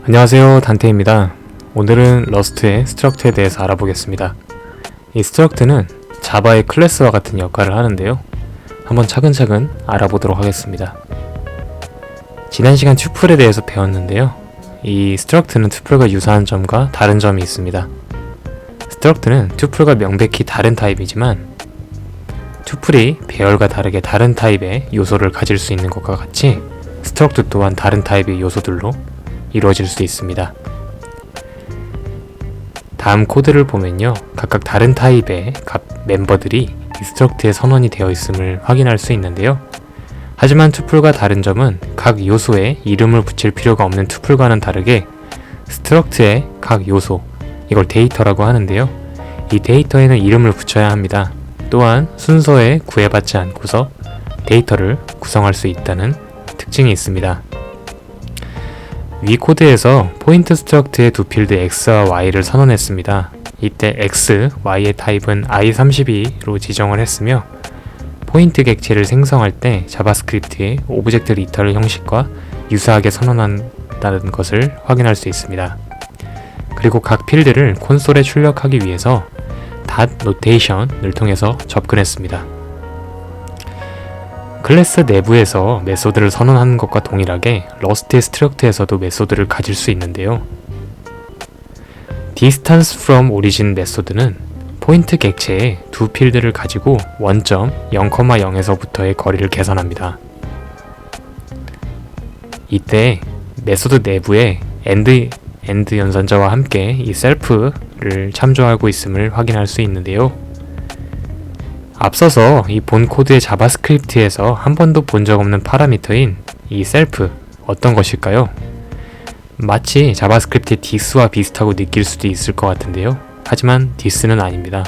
안녕하세요, 단테입니다. 오늘은 러스트의 스트럭트에 대해서 알아보겠습니다. 이 스트럭트는 자바의 클래스와 같은 역할을 하는데요. 한번 차근차근 알아보도록 하겠습니다. 지난 시간 튜플에 대해서 배웠는데요. 이 스트럭트는 튜플과 유사한 점과 다른 점이 있습니다. 스트럭트는 튜플과 명백히 다른 타입이지만 튜플이 배열과 다르게 다른 타입의 요소를 가질 수 있는 것과 같이 스트럭트 또한 다른 타입의 요소들로 이루어질 수 있습니다. 다음 코드를 보면요, 각각 다른 타입의 멤버들이 이 스트럭트에 선언이 되어 있음을 확인할 수 있는데요. 하지만 투플과 다른 점은 각 요소에 이름을 붙일 필요가 없는 투플과는 다르게 스트럭트의 각 요소, 이걸 데이터라고 하는데요. 이 데이터에는 이름을 붙여야 합니다. 또한 순서에 구애받지 않고서 데이터를 구성할 수 있다는 특징이 있습니다. 위 코드에서 포인트 스트럭트의 두 필드 x와 y를 선언했습니다. 이때 x, y의 타입은 i32로 지정을 했으며 포인트 객체를 생성할 때 자바스크립트의 오브젝트 리터럴 형식과 유사하게 선언한다는 것을 확인할 수 있습니다. 그리고 각 필드를 콘솔에 출력하기 위해서 노테이션을 통해서 접근했습니다. 클래스 내부에서 메소드를 선언하는 것과 동일하게 러스트의 스트럭트에서도 메소드를 가질 수 있는데요. Distance from Origin 메소드는 포인트 객체의 두 필드를 가지고 원점 0,0에서부터의 거리를 계산합니다. 이때 메소드 내부에 end 연산자와 함께 이 self를 참조하고 있음을 확인할 수 있는데요. 앞서서 이 본 코드의 자바스크립트에서 한 번도 본 적 없는 파라미터인 이 self, 어떤 것일까요? 마치 자바스크립트의 this와 비슷하고 느낄 수도 있을 것 같은데요. 하지만 this는 아닙니다.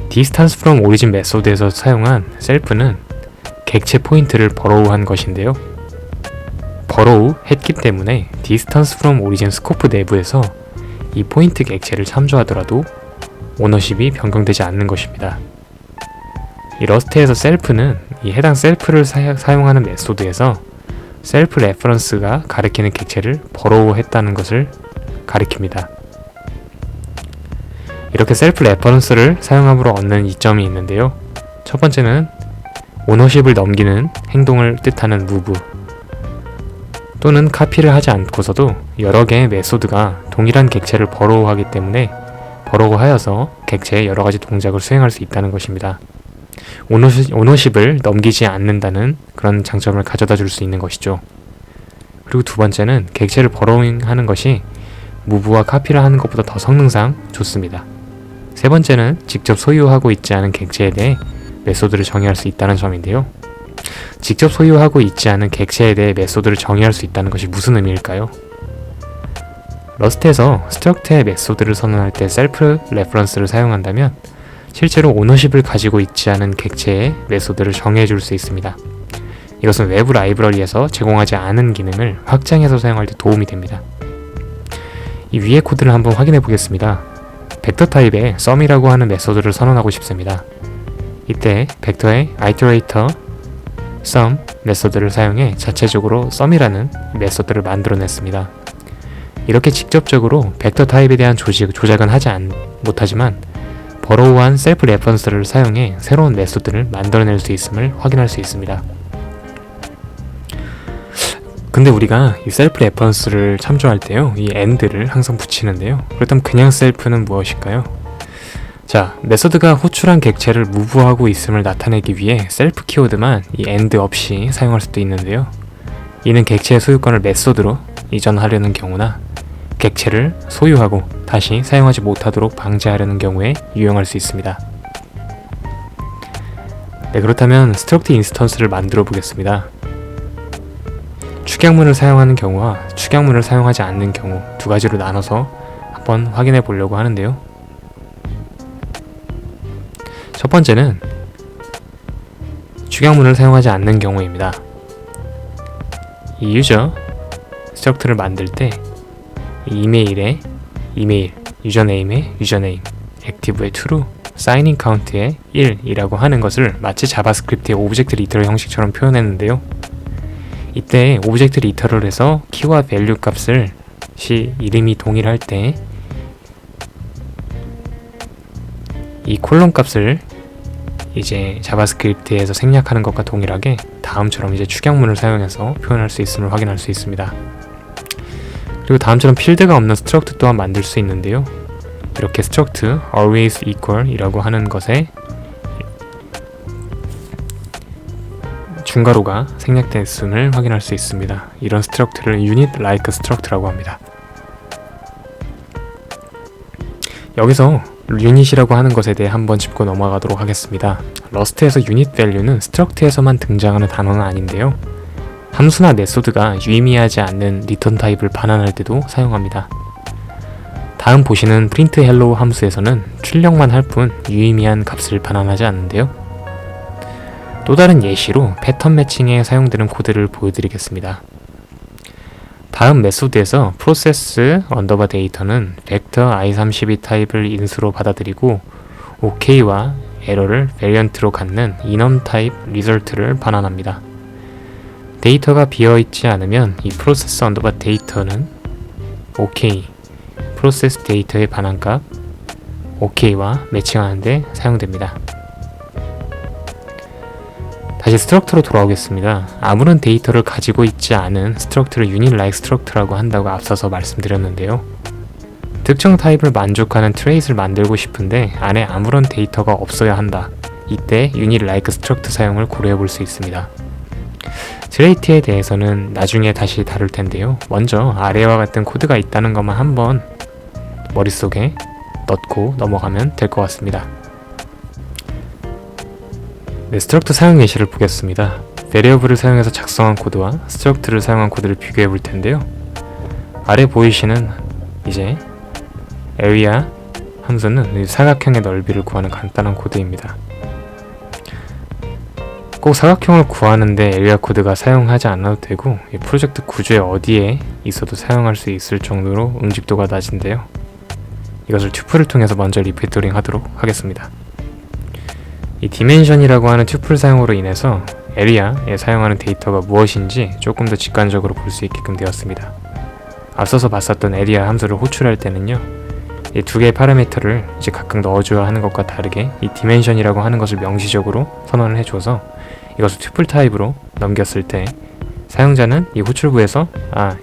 distance from origin 메소드에서 사용한 self는 객체 포인트를 borrow한 것인데요. borrow 했기 때문에 distance from origin 스코프 내부에서 이 포인트 객체를 참조하더라도 오너십이 변경되지 않는 것입니다. 이 러스트에서 셀프는 이 해당 셀프를 사용하는 메소드에서 셀프 레퍼런스가 가리키는 객체를 borrow 했다는 것을 가리킵니다. 이렇게 셀프 레퍼런스를 사용함으로 얻는 이점이 있는데요. 첫 번째는 오너십을 넘기는 행동을 뜻하는 move 또는 카피를 하지 않고서도 여러 개의 메소드가 동일한 객체를 borrow 하기 때문에 borrow 하여서 객체의 여러가지 동작을 수행할 수 있다는 것입니다. 오너십을 넘기지 않는다는 그런 장점을 가져다 줄 수 있는 것이죠. 그리고 두 번째는 객체를 borrowing 하는 것이 move와 카피를 하는 것보다 더 성능상 좋습니다. 세 번째는 직접 소유하고 있지 않은 객체에 대해 메소드를 정의할 수 있다는 점인데요. 직접 소유하고 있지 않은 객체에 대해 메소드를 정의할 수 있다는 것이 무슨 의미일까요? 러스트에서 스트럭트의 메소드를 선언할 때 셀프 레퍼런스를 사용한다면 실제로 오너십을 가지고 있지 않은 객체의 메소드를 정의해 줄 수 있습니다. 이것은 외부 라이브러리에서 제공하지 않은 기능을 확장해서 사용할 때 도움이 됩니다. 이 위의 코드를 한번 확인해 보겠습니다. 벡터 타입의 sum이라고 하는 메소드를 선언하고 싶습니다. 이때 벡터의 iterator sum 메소드를 사용해 자체적으로 sum이라는 메소드를 만들어냈습니다. 이렇게 직접적으로 벡터 타입에 대한 조작은 하지 못하지만 borrow한 셀프 레퍼런스를 사용해 새로운 메소드를 만들어낼 수 있음을 확인할 수 있습니다. 근데 우리가 이 셀프 레퍼런스를 참조할 때요, 이 and를 항상 붙이는데요. 그렇다면 그냥 셀프는 무엇일까요? 자, 메소드가 호출한 객체를 무브하고 있음을 나타내기 위해 셀프 키워드만 이 and 없이 사용할 수도 있는데요. 이는 객체의 소유권을 메소드로 이전하려는 경우나 객체를 소유하고 다시 사용하지 못하도록 방지하려는 경우에 유용할 수 있습니다. 네, 그렇다면 스트럭트 인스턴스를 만들어 보겠습니다. 축약문을 사용하는 경우와 축약문을 사용하지 않는 경우 두 가지로 나눠서 한번 확인해 보려고 하는데요. 첫 번째는 축약문을 사용하지 않는 경우입니다. 이 유저 스트럭트를 만들 때 이메일에 이메일, 유저네임에 유저네임, 액티브의 true, 사인인 카운트의 1이라고 하는 것을 마치 자바스크립트의 오브젝트 리터럴 형식처럼 표현했는데요. 이때 오브젝트 리터럴 해서 키와 밸류 값을 이름이 동일할 때 이 콜론 값을 이제 자바스크립트에서 생략하는 것과 동일하게 다음처럼 이제 축약문을 사용해서 표현할 수 있음을 확인할 수 있습니다. 그리고 다음처럼 필드가 없는 스트럭트 또한 만들 수 있는데요. 이렇게 스트럭트 always equal 이라고 하는 것에 중괄호가 생략됐음을 확인할 수 있습니다. 이런 스트럭트를 unit like struct라고 합니다. 여기서 유닛이라고 하는 것에 대해 한번 짚고 넘어가도록 하겠습니다. 러스트에서 유닛 밸류는 스트럭트에서만 등장하는 단어는 아닌데요. 함수나 메소드가 유의미하지 않는 리턴 타입을 반환할 때도 사용합니다. 다음 보시는 print hello 함수에서는 출력만 할 뿐 유의미한 값을 반환하지 않는데요. 또 다른 예시로 패턴 매칭에 사용되는 코드를 보여드리겠습니다. 다음 메소드에서 process underbar data는 벡터 i32 타입을 인수로 받아들이고 ok와 에러를 variant로 갖는 enum 타입 result를 반환합니다. 데이터가 비어있지 않으면 이 process underbar data는 ok, process 데이터의 반환값 ok와 매칭하는 데 사용됩니다. 다시 스트럭터로 돌아오겠습니다. 아무런 데이터를 가지고 있지 않은 스트럭트를 unit like struct라고 한다고 앞서서 말씀드렸는데요. 특정 타입을 만족하는 트레이스를 만들고 싶은데 안에 아무런 데이터가 없어야 한다. 이때 unit like struct 사용을 고려해 볼 수 있습니다. 트레이트에 대해서는 나중에 다시 다룰 텐데요. 먼저 아래와 같은 코드가 있다는 것만 한번 머릿속에 넣고 넘어가면 될 것 같습니다. 네, 스트럭트 사용 예시를 보겠습니다. 베리어블을 사용해서 작성한 코드와 스트럭트를 사용한 코드를 비교해 볼 텐데요. 아래 보이시는 이제 area 함수는 사각형의 넓이를 구하는 간단한 코드입니다. 꼭 사각형을 구하는데 area 코드가 사용하지 않아도 되고 이 프로젝트 구조에 어디에 있어도 사용할 수 있을 정도로 응집도가 낮은데요. 이것을 튜플을 통해서 먼저 리패토링 하도록 하겠습니다. 이 디멘션이라고 하는 튜플 사용으로 인해서 에리아에 사용하는 데이터가 무엇인지 조금 더 직관적으로 볼 수 있게끔 되었습니다. 앞서서 봤었던 에리아 함수를 호출할 때는요, 이 두 개의 파라미터를 이제 각각 넣어줘야 하는 것과 다르게 이 디멘션이라고 하는 것을 명시적으로 선언을 해줘서 이것을 튜플 타입으로 넘겼을 때 사용자는 이 호출부에서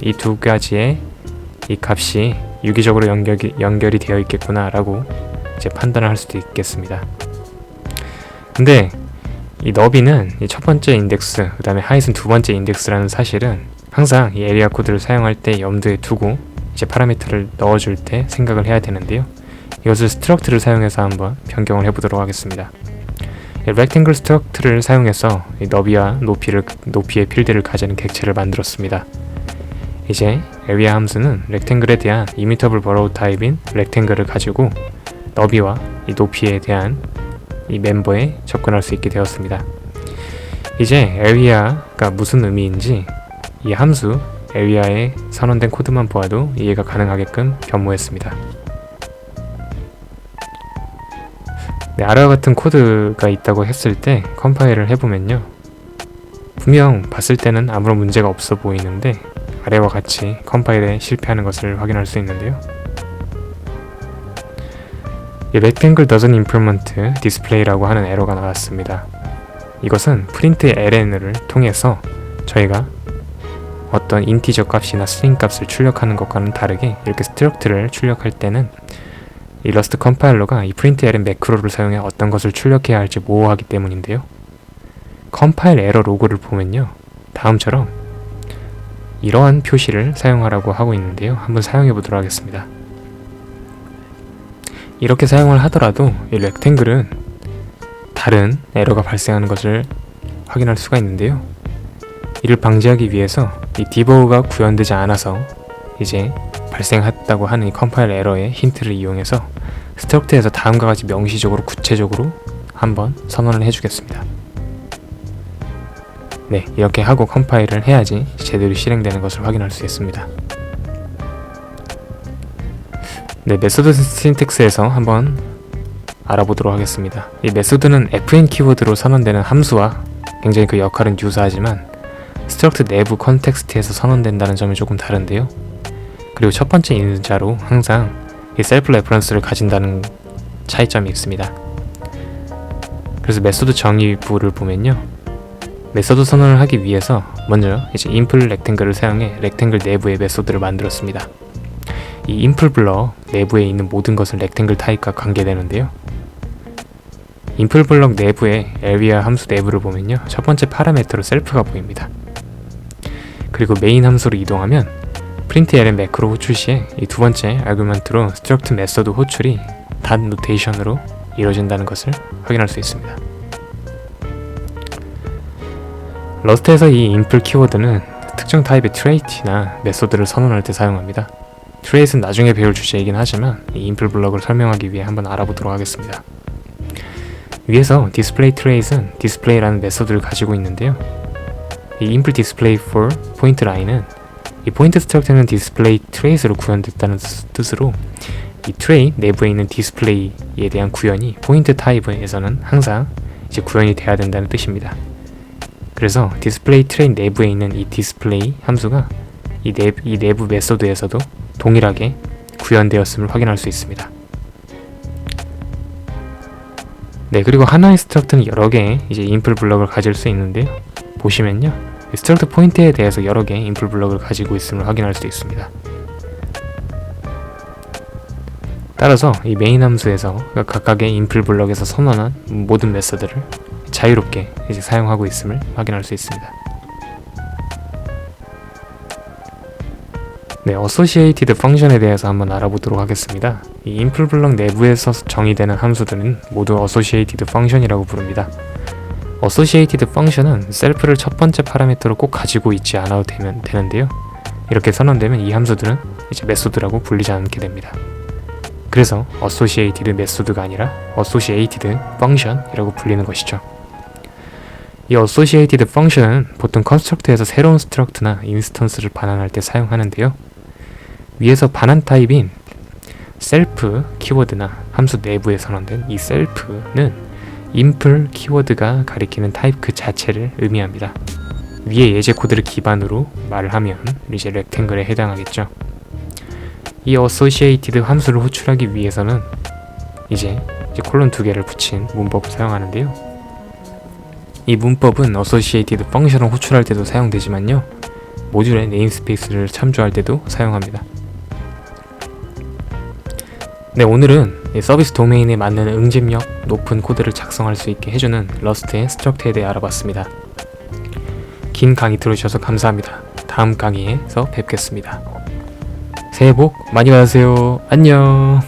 이 두 가지의 이 값이 유기적으로 연결이 되어 있겠구나 라고 이제 판단을 할 수도 있겠습니다. 근데 이 너비는 이 첫 번째 인덱스, 그 다음에 하이트는 두 번째 인덱스라는 사실은 항상 이 에리아 코드를 사용할 때 염두에 두고 이제 파라미터를 넣어줄 때 생각을 해야 되는데요. 이것을 스트럭트를 사용해서 한번 변경을 해보도록 하겠습니다. rectangle 스트럭트를 사용해서 이 너비와 높이의 필드를 가지는 객체를 만들었습니다. 이제 area 함수는 rectangle에 대한 immutable borrow 타입인 rectangle을 가지고 너비와 이 높이에 대한 이 멤버에 접근할 수 있게 되었습니다. 이제 area가 무슨 의미인지 이 함수 area에 선언된 코드만 보아도 이해가 가능하게끔 변모했습니다. 네, 아래와 같은 코드가 있다고 했을 때 컴파일을 해보면요, 분명 봤을 때는 아무런 문제가 없어 보이는데 아래와 같이 컴파일에 실패하는 것을 확인할 수 있는데요. rectangle doesn't implement display라고 하는 에러가 나왔습니다. 이것은 print ln을 통해서 저희가 어떤 인티저 값이나 스트링 값을 출력하는 것과는 다르게 이렇게 스트럭트를 출력할 때는 이 러스트 컴파일러가 이 println 매크로를 사용해 어떤 것을 출력해야 할지 모호하기 때문인데요. 컴파일 에러 로그를 보면요, 다음처럼 이러한 표시를 사용하라고 하고 있는데요. 한번 사용해 보도록 하겠습니다. 이렇게 사용을 하더라도 이 렉탱글은 다른 에러가 발생하는 것을 확인할 수가 있는데요. 이를 방지하기 위해서 이 디버그가 구현되지 않아서 이제 발생했다고 하는 이 컴파일 에러의 힌트를 이용해서 스트럭트에서 다음과 같이 명시적으로 구체적으로 한번 선언을 해주겠습니다. 네, 이렇게 하고 컴파일을 해야지 제대로 실행되는 것을 확인할 수 있습니다. 네, 메소드 신텍스에서 한번 알아보도록 하겠습니다. 이 메소드는 fn 키워드로 선언되는 함수와 굉장히 그 역할은 유사하지만 스트럭트 내부 컨텍스트에서 선언된다는 점이 조금 다른데요. 그리고 첫 번째 인자로 항상 이 셀프 레퍼런스를 가진다는 차이점이 있습니다. 그래서 메소드 정의부를 보면요, 메소드 선언을 하기 위해서 먼저 이제 인플 렉탱글을 사용해 렉탱글 내부의 메소드를 만들었습니다. 이 인플 블럭 내부에 있는 모든 것은 렉탱글 타입과 관계되는데요. 인플 블럭 내부의 area 함수 내부를 보면요, 첫 번째 파라미터로 셀프가 보입니다. 그리고 메인 함수로 이동하면 println 매크로 호출 시에 이 두 번째 아규먼트로 struct 메소드 호출이 닷 노테이션으로 이루어진다는 것을 확인할 수 있습니다. 러스트에서 이 인플 키워드는 특정 타입의 트레이트나 메소드를 선언할 때 사용합니다. 트레이트는 나중에 배울 주제이긴 하지만 이 인플 블럭을 설명하기 위해 한번 알아보도록 하겠습니다. 위에서 display trace은 display라는 메소드를 가지고 있는데요. 이 input display for point line은 이 포인트 스트럭처는 display trace로 구현됐다는 뜻으로 이 트레이 내부에 있는 디스플레이에 대한 구현이 포인트 타입에서는 항상 이제 구현이 돼야 된다는 뜻입니다. 그래서 디스플레이 트레이 내부에 있는 이 디스플레이 함수가 이 내부 메소드에서도 동일하게 구현되었음을 확인할 수 있습니다. 네, 그리고 하나의 스트럭트는 여러 개의 이제 인플 블럭을 가질 수 있는데요. 보시면요, 스트럭트 포인트에 대해서 여러 개의 인플 블럭을 가지고 있음을 확인할 수 있습니다. 따라서 이 메인 함수에서 각각의 인플 블럭에서 선언한 모든 메소드를 자유롭게 이제 사용하고 있음을 확인할 수 있습니다. 네, associated function에 대해서 한번 알아보도록 하겠습니다. 이 인플 블럭 내부에서 정의되는 함수들은 모두 associated function이라고 부릅니다. associated function은 셀프를 첫 번째 파라미터로 꼭 가지고 있지 않아도 되는데요. 이렇게 선언되면 이 함수들은 이제 메소드라고 불리지 않게 됩니다. 그래서 associated 메소드가 아니라 associated function이라고 불리는 것이죠. 이 associated function은 보통 컨스트럭트에서 새로운 스트럭트나 인스턴스를 반환할 때 사용하는데요. 위에서 반환 타입인 셀프 키워드나 함수 내부에 선언된 이 셀프는 인플 키워드가 가리키는 타입 그 자체를 의미합니다. 위의 예제 코드를 기반으로 말을 하면 이제 렉탱글에 해당하겠죠. 이 associated 함수를 호출하기 위해서는 이제 콜론 2개를 붙인 문법을 사용하는데요. 이 문법은 associated function을 호출할 때도 사용되지만요, 모듈의 네임스페이스를 참조할 때도 사용합니다. 네, 오늘은 서비스 도메인에 맞는 응집력 높은 코드를 작성할 수 있게 해주는 러스트의 스트럭트에 대해 알아봤습니다. 긴 강의 들어주셔서 감사합니다. 다음 강의에서 뵙겠습니다. 새해 복 많이 받으세요. 안녕.